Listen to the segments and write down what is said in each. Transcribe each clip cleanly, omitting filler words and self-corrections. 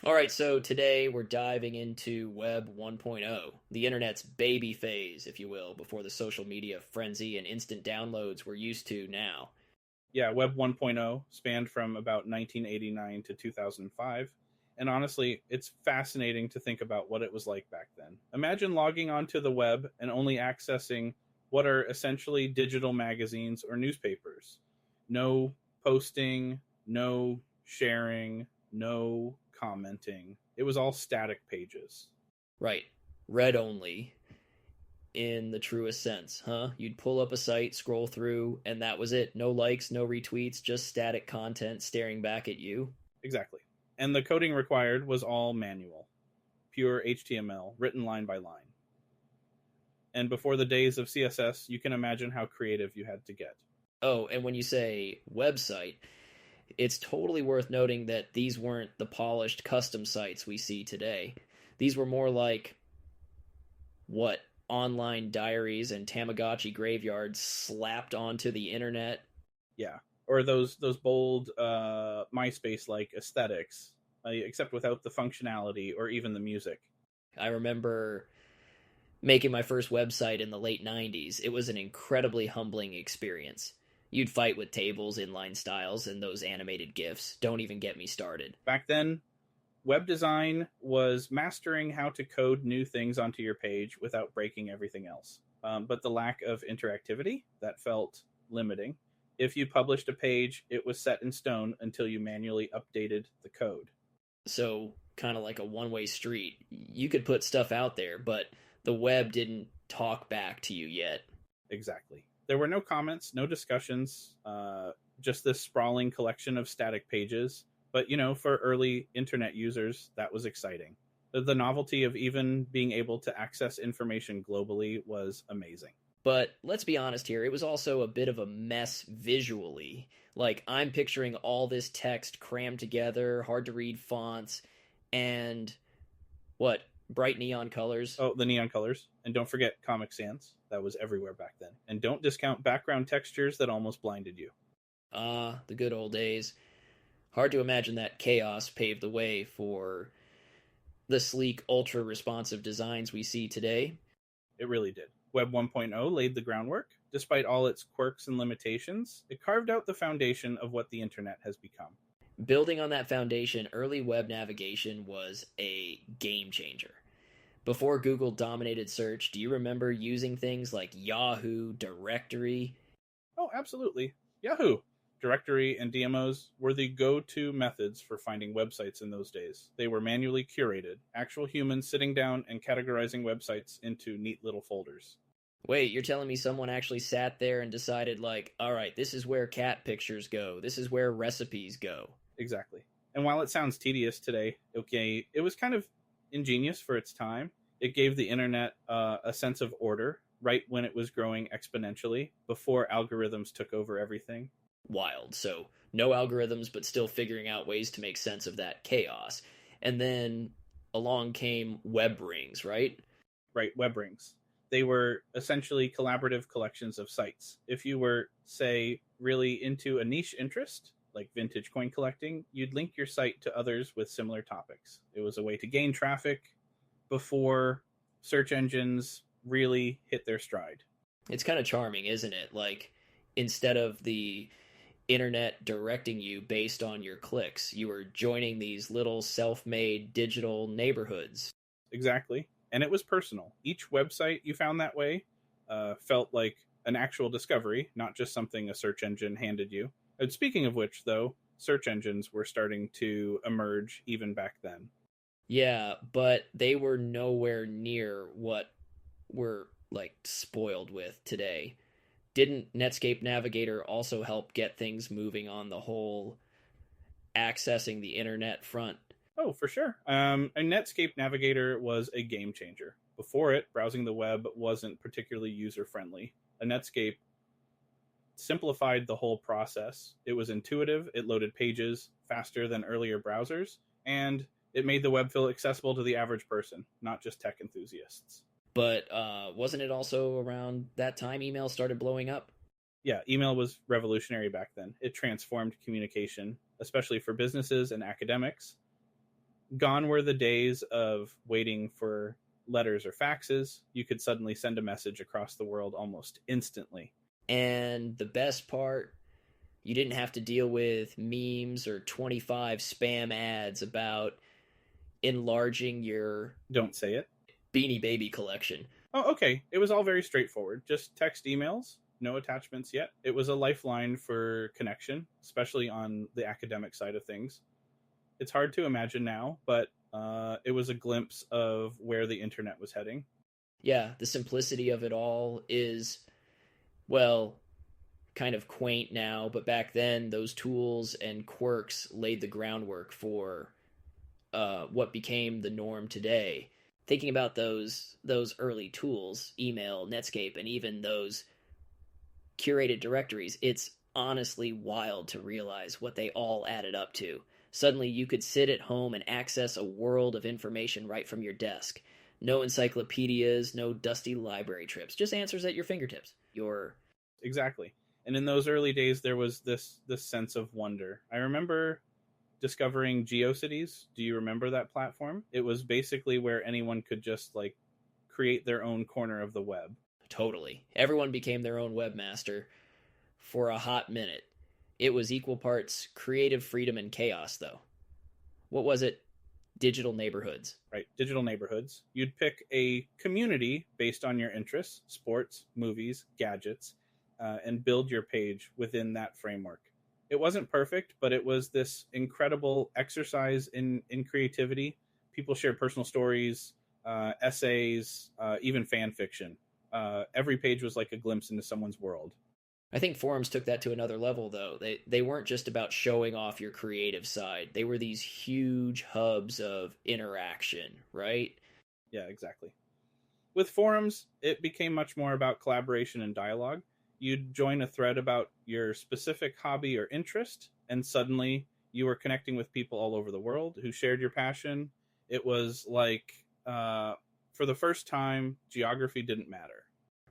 All right, so today we're diving into Web 1.0, the internet's baby phase, if you will, before the social media frenzy and instant downloads we're used to now. Yeah, Web 1.0 spanned from about 1989 to 2005. And honestly, it's fascinating to think about what it was like back then. Imagine logging onto the web and only accessing what are essentially digital magazines or newspapers. No posting, no sharing, no commenting. It was all static pages. Right, read only in the truest sense, huh? You'd pull up a site, scroll through, and that was it. No likes, no retweets, just static content staring back at you. Exactly. And the coding required was all manual, pure HTML, written line by line. And before the days of CSS, you can imagine how creative you had to get. Oh, and when you say website, it's totally worth noting that these weren't the polished custom sites we see today. These were more like what online diaries and Tamagotchi graveyards slapped onto the internet. Yeah, or those bold MySpace like aesthetics, except without the functionality or even the music. I remember making my first website in the late 90s. It was an incredibly humbling experience. You'd fight with tables, inline styles, and those animated GIFs. Don't even get me started. Back then, web design was mastering how to code new things onto your page without breaking everything else. But the lack of interactivity, that felt limiting. If you published a page, it was set in stone until you manually updated the code. So, kind of like a one way street. You could put stuff out there, but the web didn't talk back to you yet. Exactly. There were no comments, no discussions, just this sprawling collection of static pages. But, for early internet users, that was exciting. The novelty of even being able to access information globally was amazing. But let's be honest here, it was also a bit of a mess visually. Like, I'm picturing all this text crammed together, hard to read fonts, and what? Bright neon colors. Oh, the neon colors. And don't forget Comic Sans. That was everywhere back then. And don't discount background textures that almost blinded you. Ah, the good old days. Hard to imagine that chaos paved the way for the sleek, ultra responsive designs we see today. It really did. Web 1.0 laid the groundwork. Despite all its quirks and limitations, it carved out the foundation of what the internet has become. Building on that foundation, early web navigation was a game changer. Before Google dominated search, do you remember using things like Yahoo, Directory? Oh, absolutely. Yahoo! Directory and DMOs were the go-to methods for finding websites in those days. They were manually curated, actual humans sitting down and categorizing websites into neat little folders. Wait, you're telling me someone actually sat there and decided, like, all right, this is where cat pictures go, this is where recipes go? Exactly. And while it sounds tedious today, okay, it was kind of ingenious for its time. It gave the internet a sense of order right when it was growing exponentially before algorithms took over everything. Wild. So, no algorithms, but still figuring out ways to make sense of that chaos. And then along came web rings, right? Right, web rings. They were essentially collaborative collections of sites. If you were, say, really into a niche interest, like vintage coin collecting, you'd link your site to others with similar topics. It was a way to gain traffic before search engines really hit their stride. It's kind of charming, isn't it? Like, instead of the internet directing you based on your clicks, you were joining these little self made digital neighborhoods. Exactly. And it was personal. Each website you found that way felt like an actual discovery, not just something a search engine handed you. And speaking of which, though, search engines were starting to emerge even back then. Yeah, but they were nowhere near what we're like spoiled with today. Didn't Netscape Navigator also help get things moving on the whole accessing the internet front? Oh, for sure. And Netscape Navigator was a game changer. Before it, browsing the web wasn't particularly user friendly. A Netscape simplified the whole process. It was intuitive, it loaded pages faster than earlier browsers, and it made the web feel accessible to the average person, not just tech enthusiasts. But wasn't it also around that time email started blowing up? Yeah, email was revolutionary back then. It transformed communication, especially for businesses and academics. Gone were the days of waiting for letters or faxes. You could suddenly send a message across the world almost instantly. And the best part, you didn't have to deal with memes or 25 spam ads about enlarging your Don't say it. Beanie Baby collection. Oh, okay. It was all very straightforward. Just text emails, no attachments yet. It was a lifeline for connection, especially on the academic side of things. It's hard to imagine now, but it was a glimpse of where the internet was heading. Yeah, the simplicity of it all is, well, kind of quaint now, but back then those tools and quirks laid the groundwork for what became the norm today. Thinking about those early tools, email, Netscape, and even those curated directories, it's honestly wild to realize what they all added up to. Suddenly you could sit at home and access a world of information right from your desk. No encyclopedias, no dusty library trips, just answers at your fingertips. Exactly. And in those early days, there was this sense of wonder. I remember discovering GeoCities. Do you remember that platform? It was basically where anyone could just like create their own corner of the web. Totally. Everyone became their own webmaster for a hot minute. It was equal parts creative freedom and chaos, though. What was it? Digital neighborhoods. Right, digital neighborhoods. You'd pick a community based on your interests, sports, movies, gadgets, and build your page within that framework. It wasn't perfect, but it was this incredible exercise in creativity. People shared personal stories, essays, even fan fiction. Every page was like a glimpse into someone's world. I think forums took that to another level, though. They weren't just about showing off your creative side. They were these huge hubs of interaction, right? Yeah, exactly. With forums, it became much more about collaboration and dialogue. You'd join a thread about your specific hobby or interest, and suddenly you were connecting with people all over the world who shared your passion. It was like, for the first time, geography didn't matter.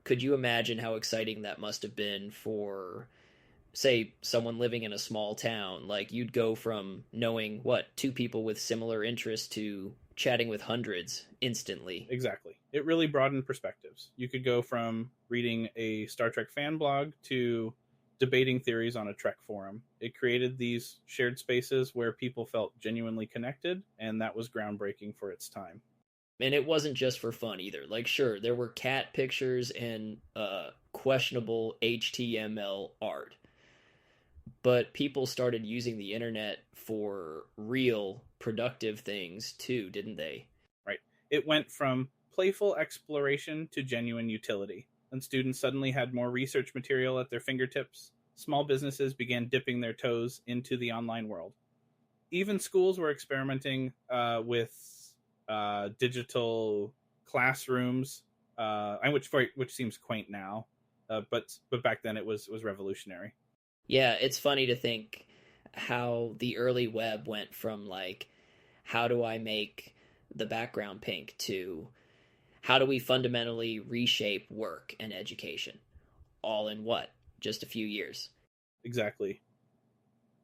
Could you imagine how exciting that must have been for, say, someone living in a small town? Like, you'd go from knowing, two people with similar interests to chatting with hundreds instantly. Exactly. It really broadened perspectives. You could go from reading a Star Trek fan blog to debating theories on a Trek forum. It created these shared spaces where people felt genuinely connected, and that was groundbreaking for its time. And it wasn't just for fun either. Like, sure, there were cat pictures and questionable HTML art, but people started using the internet for real productive things too, didn't they? Right. It went from playful exploration to genuine utility, and students suddenly had more research material at their fingertips. Small businesses began dipping their toes into the online world. Even schools were experimenting with digital classrooms, which seems quaint now, but back then it was revolutionary. Yeah, it's funny to think how the early web went from like, how do I make the background pink, to how do we fundamentally reshape work and education, all in just a few years. Exactly.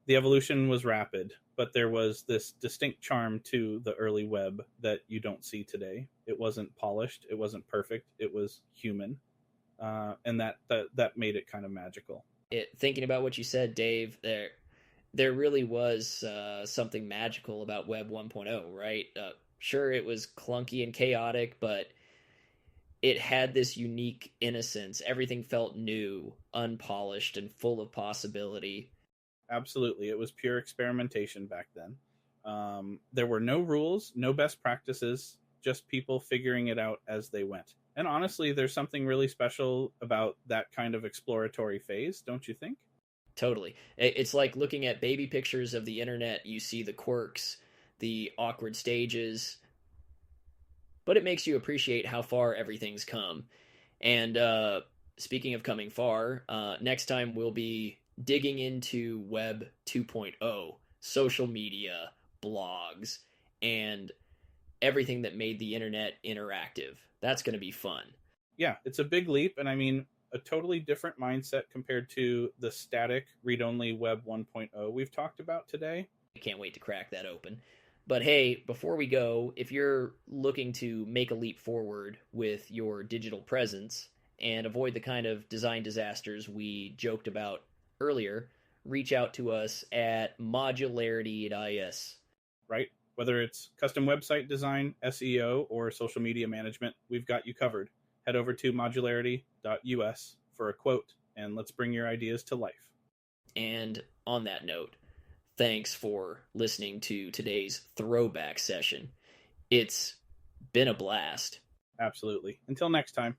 The evolution was rapid, but there was this distinct charm to the early web that you don't see today. It wasn't polished, it wasn't perfect, it was human, and that made it kind of magical. Thinking about what you said, Dave, there really was something magical about Web 1.0, right? Sure, it was clunky and chaotic, but it had this unique innocence. Everything felt new, unpolished, and full of possibility. Absolutely. It was pure experimentation back then. There were no rules, no best practices, just people figuring it out as they went. And honestly, there's something really special about that kind of exploratory phase, don't you think? Totally. It's like looking at baby pictures of the internet. You see the quirks, the awkward stages, but it makes you appreciate how far everything's come. And speaking of coming far, next time we'll be digging into Web 2.0, social media, blogs, and everything that made the internet interactive. That's going to be fun. Yeah, it's a big leap, and I mean, a totally different mindset compared to the static read-only Web 1.0 we've talked about today. I can't wait to crack that open. But hey, before we go, if you're looking to make a leap forward with your digital presence and avoid the kind of design disasters we joked about earlier, reach out to us at modularity.is. Right? Whether it's custom website design, SEO, or social media management, we've got you covered. Head over to modularity.us for a quote, and let's bring your ideas to life. And on that note, thanks for listening to today's throwback session. It's been a blast. Absolutely. Until next time.